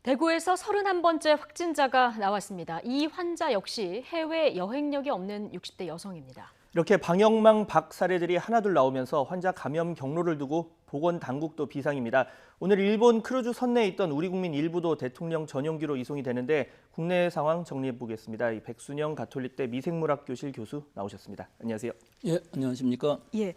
대구에서 31번째 확진자가 나왔습니다. 이 환자 역시 해외 여행력이 없는 60대 여성입니다. 이렇게 방역망 박 사례들이 하나둘 나오면서 환자 감염 경로를 두고 보건당국도 비상입니다. 오늘 일본 크루즈 선내에 있던 우리 국민 일부도 대통령 전용기로 이송이 되는데 국내 상황 정리해 보겠습니다. 백순영 가톨릭대 미생물학 교실 교수 나오셨습니다. 안녕하세요. 예, 안녕하십니까? 예.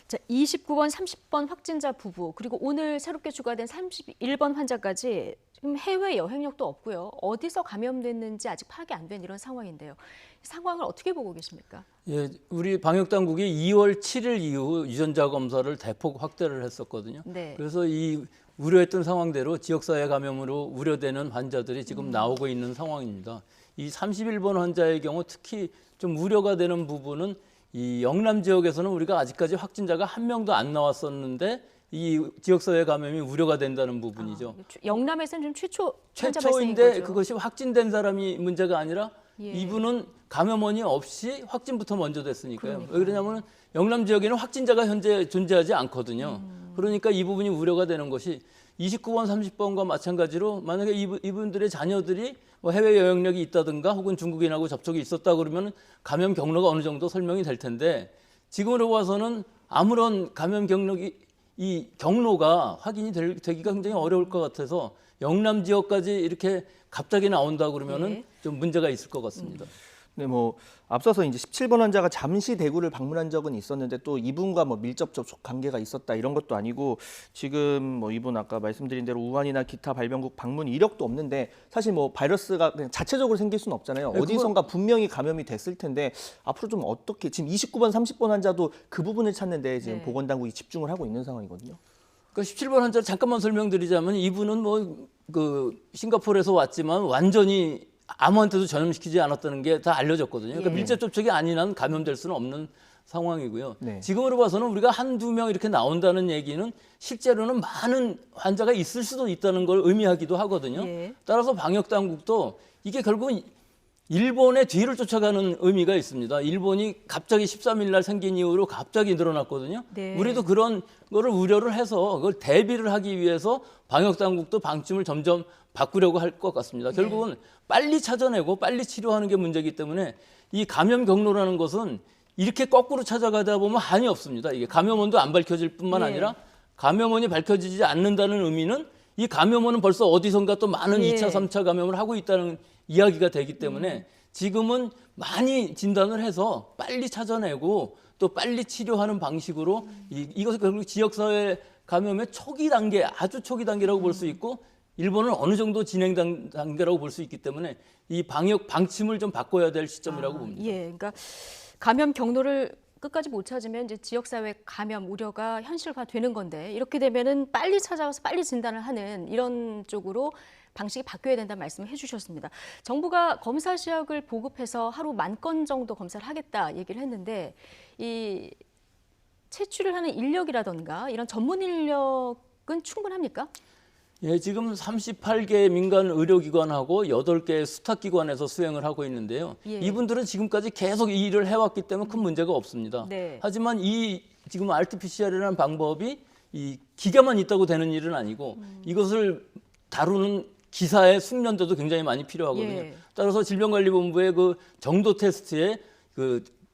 자, 29번, 30번 확진자 부부, 그리고 오늘 새롭게 추가된 31번 환자까지 지금 해외 여행력도 없고요. 어디서 감염됐는지 아직 파악이 안 된 이런 상황인데요. 상황을 어떻게 보고 계십니까? 예, 우리 방역 당국이 2월 7일 이후 유전자 검사를 대폭 확대를 했었거든요. 네. 그래서 이 우려했던 상황대로 지역사회 감염으로 우려되는 환자들이 지금 나오고 있는 상황입니다. 이 31번 환자의 경우 특히 좀 우려가 되는 부분은 이 영남 지역에서는 우리가 아직까지 확진자가 한 명도 안 나왔었는데 이 지역사회 감염이 우려가 된다는 부분이죠. 영남에서는 좀 환자 발생인 최초인데 거죠. 그것이 확진된 사람이 문제가 아니라 예. 이분은 감염원이 없이 확진부터 먼저 됐으니까요. 그러니까요. 왜 그러냐면 영남 지역에는 확진자가 현재 존재하지 않거든요. 그러니까 이 부분이 우려가 되는 것이 29번, 30번과 마찬가지로 만약에 이분들의 자녀들이 뭐 해외 여행력이 있다든가 혹은 중국인하고 접촉이 있었다 그러면 감염 경로가 어느 정도 설명이 될 텐데 지금으로 봐서는 아무런 감염 이 경로가 확인이 되기가 굉장히 어려울 것 같아서 영남 지역까지 이렇게 갑자기 나온다 그러면은 네. 좀 문제가 있을 것 같습니다. 네, 앞서서 이제 17번 환자가 잠시 대구를 방문한 적은 있었는데 또 이분과 밀접 접촉 관계가 있었다 이런 것도 아니고 지금 이분 아까 말씀드린 대로 우한이나 기타 발병국 방문 이력도 없는데 사실 바이러스가 그냥 자체적으로 생길 수는 없잖아요. 네, 어디선가 분명히 감염이 됐을 텐데 앞으로 좀 어떻게 지금 29번, 30번 환자도 그 부분을 찾는데 지금 네. 보건당국이 집중을 하고 있는 상황이거든요. 그러니까 17번 환자 잠깐만 설명드리자면 이분은 싱가포르에서 왔지만 완전히 아무한테도 전염시키지 않았다는 게 다 알려졌거든요. 그러니까 예. 밀접 접촉이 아닌 한 감염될 수는 없는 상황이고요. 네. 지금으로 봐서는 우리가 한두 명 이렇게 나온다는 얘기는 실제로는 많은 환자가 있을 수도 있다는 걸 의미하기도 하거든요. 예. 따라서 방역 당국도 이게 결국은 일본의 뒤를 쫓아가는 의미가 있습니다. 일본이 갑자기 13일 날 생긴 이후로 갑자기 늘어났거든요. 네. 우리도 그런 거를 우려를 해서 그걸 대비를 하기 위해서 방역 당국도 방침을 점점 바꾸려고 할 것 같습니다. 결국은 빨리 찾아내고 빨리 치료하는 게 문제이기 때문에 이 감염 경로라는 것은 이렇게 거꾸로 찾아가다 보면 한이 없습니다. 이게 감염원도 안 밝혀질 뿐만 예. 아니라 감염원이 밝혀지지 않는다는 의미는 이 감염원은 벌써 어디선가 또 많은 예. 2차, 3차 감염을 하고 있다는 이야기가 되기 때문에 지금은 많이 진단을 해서 빨리 찾아내고 또 빨리 치료하는 방식으로 이것을 결국 지역사회 감염의 초기 단계, 아주 초기 단계라고 볼 수 있고 일본은 어느 정도 진행 단계라고 볼 수 있기 때문에 이 방역 방침을 좀 바꿔야 될 시점이라고 봅니다. 예, 그러니까 감염 경로를 끝까지 못 찾으면 이제 지역사회 감염 우려가 현실화되는 건데 이렇게 되면은 빨리 찾아가서 빨리 진단을 하는 이런 쪽으로 방식이 바뀌어야 된다는 말씀을 해주셨습니다. 정부가 검사 시약을 보급해서 하루 10,000건 정도 검사를 하겠다 얘기를 했는데 이 채취를 하는 인력이라던가 이런 전문 인력은 충분합니까? 예, 지금 38개 민간 의료기관하고 8개 수탁기관에서 수행을 하고 있는데요. 예. 이분들은 지금까지 계속 이 일을 해왔기 때문에 큰 문제가 없습니다. 네. 하지만 이 지금 RT-PCR이라는 방법이 이 기계만 있다고 되는 일은 아니고 이것을 다루는 기사의 숙련도도 굉장히 많이 필요하거든요. 예. 따라서 질병관리본부의 그 정도 테스트에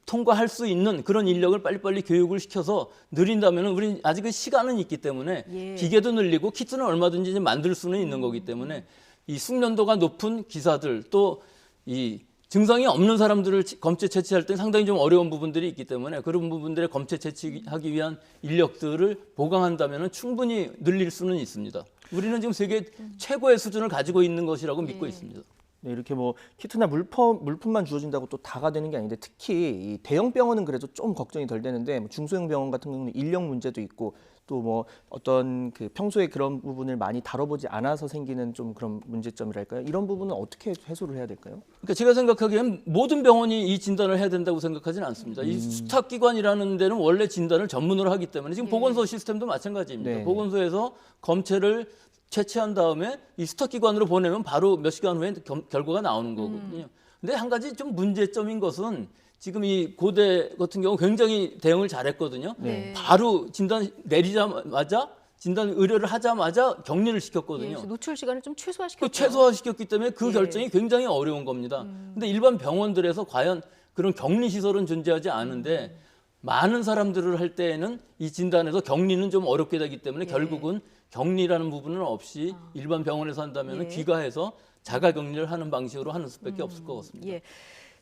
통과할 수 있는 그런 인력을 빨리빨리 교육을 시켜서 늘린다면 우리는 아직은 시간은 있기 때문에 예. 기계도 늘리고 키트는 얼마든지 이제 만들 수는 있는 거기 때문에 이 숙련도가 높은 기사들 또 이 증상이 없는 사람들을 검체 채취할 때 상당히 좀 어려운 부분들이 있기 때문에 그런 부분들의 검체 채취하기 위한 인력들을 보강한다면 충분히 늘릴 수는 있습니다. 우리는 지금 세계 최고의 수준을 가지고 있는 것이라고 믿고 있습니다. 네, 이렇게 키트나 물품만 주어진다고 또 다가 되는 게 아닌데 특히 이 대형 병원은 그래도 좀 걱정이 덜 되는데 중소형 병원 같은 경우는 인력 문제도 있고 또 어떤 평소에 그런 부분을 많이 다뤄보지 않아서 생기는 좀 그런 문제점이랄까요? 이런 부분은 어떻게 해소를 해야 될까요? 그러니까 제가 생각하기엔 모든 병원이 이 진단을 해야 된다고 생각하지는 않습니다. 이 수탁기관이라는 데는 원래 진단을 전문으로 하기 때문에 지금 보건소 시스템도 마찬가지입니다. 네. 보건소에서 검체를 채취한 다음에 이 수탁기관으로 보내면 바로 몇 시간 후에 결과가 나오는 거거든요. 근데 한 가지 좀 문제점인 것은 지금 이 고대 같은 경우 굉장히 대응을 잘했거든요. 네. 바로 진단 내리자마자 진단 의뢰를 하자마자 격리를 예, 시켰거든요. 그래서 노출 시간을 좀 그 최소화시켰죠. 최소화시켰기 때문에 그 예. 결정이 굉장히 어려운 겁니다. 근데 일반 병원들에서 과연 그런 격리 시설은 존재하지 않은데 많은 사람들을 할 때에는 이 진단에서 격리는 좀 어렵게 되기 때문에 예. 결국은 격리라는 부분은 없이 일반 병원에서 한다면 예. 귀가해서 자가 격리를 하는 방식으로 하는 수밖에 없을 것 같습니다. 예.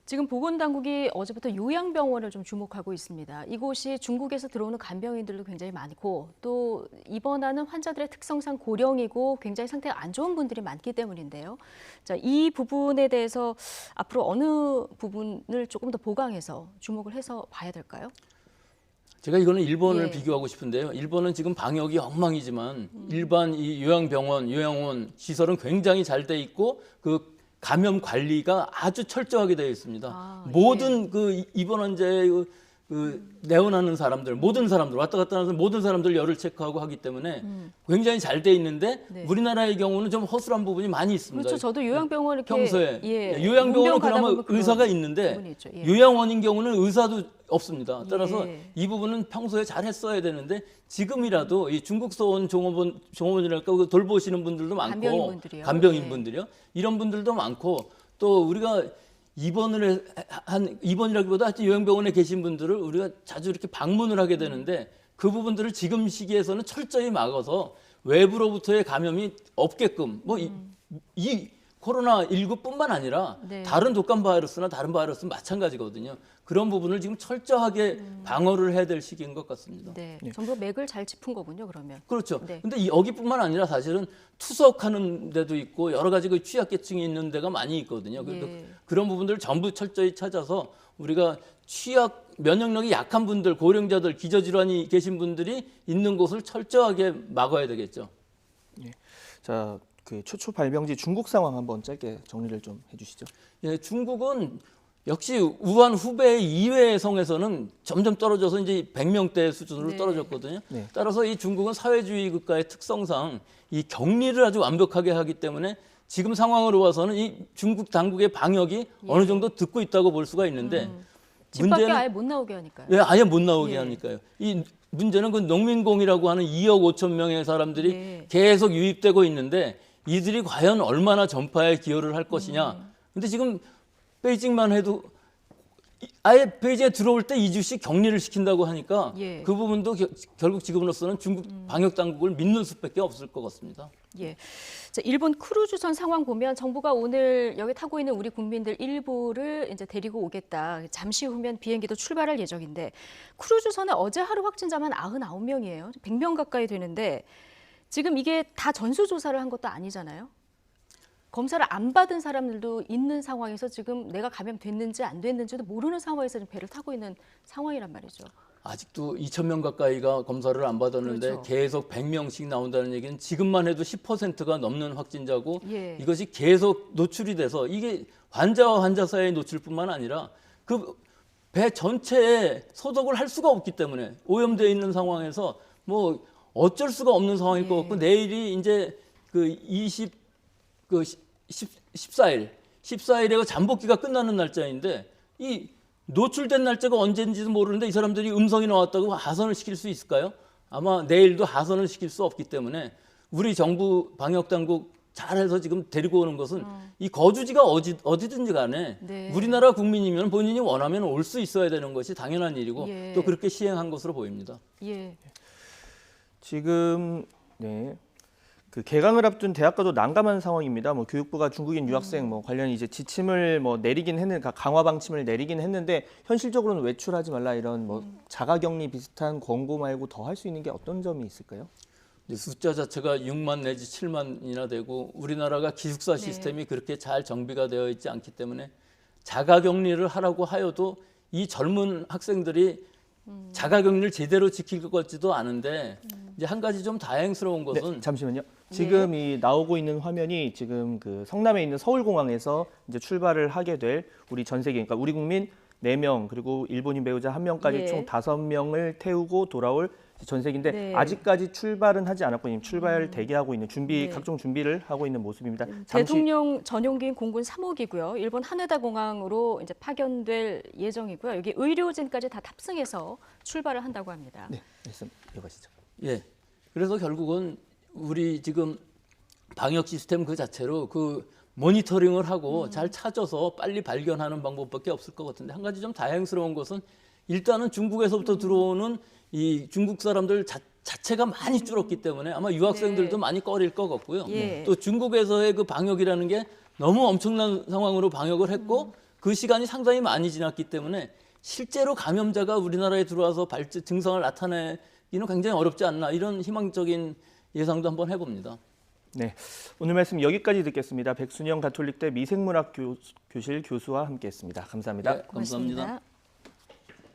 지금 보건당국이 어제부터 요양병원을 좀 주목하고 있습니다. 이곳이 중국에서 들어오는 간병인들도 굉장히 많고 또 입원하는 환자들의 특성상 고령이고 굉장히 상태가 안 좋은 분들이 많기 때문인데요. 자, 이 부분에 대해서 앞으로 어느 부분을 조금 더 보강해서 주목을 해서 봐야 될까요? 제가 이거는 일본을 예. 비교하고 싶은데요. 일본은 지금 방역이 엉망이지만 일반 이 요양병원, 요양원 시설은 굉장히 잘 돼 있고 그 감염 관리가 아주 철저하게 되어 있습니다. 아, 모든 그 입원 환자의 그 내원하는 사람들, 모든 사람들 왔다 갔다 하는 모든 사람들 열을 체크하고 하기 때문에 굉장히 잘 돼 있는데 네. 우리나라의 경우는 좀 허술한 부분이 많이 있습니다. 그렇죠. 저도 요양병원 이렇게 평소에 예, 요양병원은 문병 가다 그나마 보면 그런 의사가 있는데 부분이 있죠. 예. 요양원인 경우는 의사도 없습니다. 따라서 예. 이 부분은 평소에 잘 했어야 되는데 지금이라도 이 중국서 온 종업원이랄까 그 돌보시는 분들도 많고 간병인분들이요. 간병인분들이요. 이런 분들도 많고 또 우리가 입원이라기보다 하여튼 요양병원에 계신 분들을 우리가 자주 이렇게 방문을 하게 되는데 그 부분들을 지금 시기에서는 철저히 막아서 외부로부터의 감염이 없게끔 뭐 이 코로나19뿐만 아니라 네. 다른 독감 바이러스나 다른 바이러스는 마찬가지거든요. 그런 부분을 지금 철저하게 방어를 해야 될 시기인 것 같습니다. 네, 전부 맥을 잘 짚은 거군요. 그러면. 그렇죠. 네. 근데 여기뿐만 아니라 사실은 투석하는 데도 있고 여러 가지 그 취약계층이 있는 데가 많이 있거든요. 예. 그런 부분들을 전부 철저히 찾아서 우리가 취약 면역력이 약한 분들, 고령자들, 기저질환이 계신 분들이 있는 곳을 철저하게 막아야 되겠죠. 자, 그 최초 발병지 중국 상황 한번 짧게 정리를 좀 해주시죠. 예, 중국은 역시 우한 후베이 이외의 성에서는 점점 떨어져서 이제 100명대 수준으로 네. 떨어졌거든요. 네. 따라서 이 중국은 사회주의 국가의 특성상 이 격리를 아주 완벽하게 하기 때문에 지금 상황으로 봐서는 이 중국 당국의 방역이 어느 정도 듣고 있다고 볼 수가 있는데 집 밖에 문제는 아예 못 나오게 하니까요. 예, 아예 못 나오게 예. 하니까요. 이 문제는 그 농민공이라고 하는 2억 5천 명의 사람들이 네. 계속 유입되고 있는데 이들이 과연 얼마나 전파에 기여를 할 것이냐. 근데 지금 베이징만 해도 아예 베이징에 들어올 때 2주씩 격리를 시킨다고 하니까 예. 그 부분도 결국 지금으로서는 중국 방역 당국을 믿는 수밖에 없을 것 같습니다. 예. 자, 일본 크루즈선 상황 보면 정부가 오늘 여기 타고 있는 우리 국민들 일부를 이제 데리고 오겠다. 잠시 후면 비행기도 출발할 예정인데 크루즈선에 어제 하루 확진자만 99명이에요. 100명 가까이 되는데 지금 이게 다 전수조사를 한 것도 아니잖아요. 검사를 안 받은 사람들도 있는 상황에서 지금 내가 감염됐는지 안 됐는지도 모르는 상황에서 지금 배를 타고 있는 상황이란 말이죠. 아직도 2,000명 가까이가 검사를 안 받았는데 그렇죠. 계속 100명씩 나온다는 얘기는 지금만 해도 10%가 넘는 확진자고 예. 이것이 계속 노출이 돼서 이게 환자와 환자 사이의 노출뿐만 아니라 그 배 전체에 소독을 할 수가 없기 때문에 오염되어 있는 상황에서 뭐 어쩔 수가 없는 상황일 것 같고 내일이 이제 그 14일에 잠복기가 끝나는 날짜인데 이 노출된 날짜가 언제인지도 모르는데 이 사람들이 음성이 나왔다고 하선을 시킬 수 있을까요? 아마 내일도 하선을 시킬 수 없기 때문에 우리 정부 방역 당국 잘해서 지금 데리고 오는 것은 이 거주지가 어디든지 간에 네. 우리나라 국민이면 본인이 원하면 올 수 있어야 되는 것이 당연한 일이고 예. 또 그렇게 시행한 것으로 보입니다. 예. 지금 네. 그 개강을 앞둔 대학가도 난감한 상황입니다. 뭐 교육부가 중국인 유학생 뭐 관련 이제 지침을 뭐 내리긴 했는데 강화 방침을 내리긴 했는데 현실적으로는 외출하지 말라 이런 뭐 자가격리 비슷한 권고 말고 더 할 수 있는 게 어떤 점이 있을까요? 이제 숫자 자체가 6만 내지 7만이나 되고 우리나라가 기숙사 시스템이 그렇게 잘 정비가 되어 있지 않기 때문에 자가격리를 하라고 하여도 이 젊은 학생들이 자가격리를 제대로 지킬 것 같지도 않은데 이제 한 가지 좀 다행스러운 것은 네, 잠시만요. 지금 이 나오고 있는 화면이 지금 그 성남에 있는 서울공항에서 이제 출발을 하게 될 우리 전 세계, 그러니까 우리 국민 4명 그리고 일본인 배우자 1명까지 예. 총 5명을 태우고 돌아올 전 세계인데 네. 아직까지 출발은 하지 않았고 지금 출발 대기하고 있는 준비 네. 각종 준비를 하고 있는 모습입니다. 대통령 전용기인 공군 3호기고요. 일본 하네다 공항으로 이제 파견될 예정이고요. 여기 의료진까지 다 탑승해서 출발을 한다고 합니다. 네, 말씀 이어가시죠. 예. 그래서 결국은 우리 지금 방역 시스템 그 자체로 그 모니터링을 하고 잘 찾아서 빨리 발견하는 방법밖에 없을 것 같은데, 한 가지 좀 다행스러운 것은 일단은 중국에서부터 들어오는 이 중국 사람들 자체가 많이 줄었기 때문에 아마 유학생들도 네. 많이 꺼릴 것 같고요. 예. 또 중국에서의 그 방역이라는 게 너무 엄청난 상황으로 방역을 했고 그 시간이 상당히 많이 지났기 때문에 실제로 감염자가 우리나라에 들어와서 증상을 나타내기는 굉장히 어렵지 않나, 이런 희망적인 예상도 한번 해봅니다. 네, 오늘 말씀 여기까지 듣겠습니다. 백순영 가톨릭대 미생물학 교실 교수와 함께했습니다. 감사합니다. 네, 감사합니다. 고맙습니다.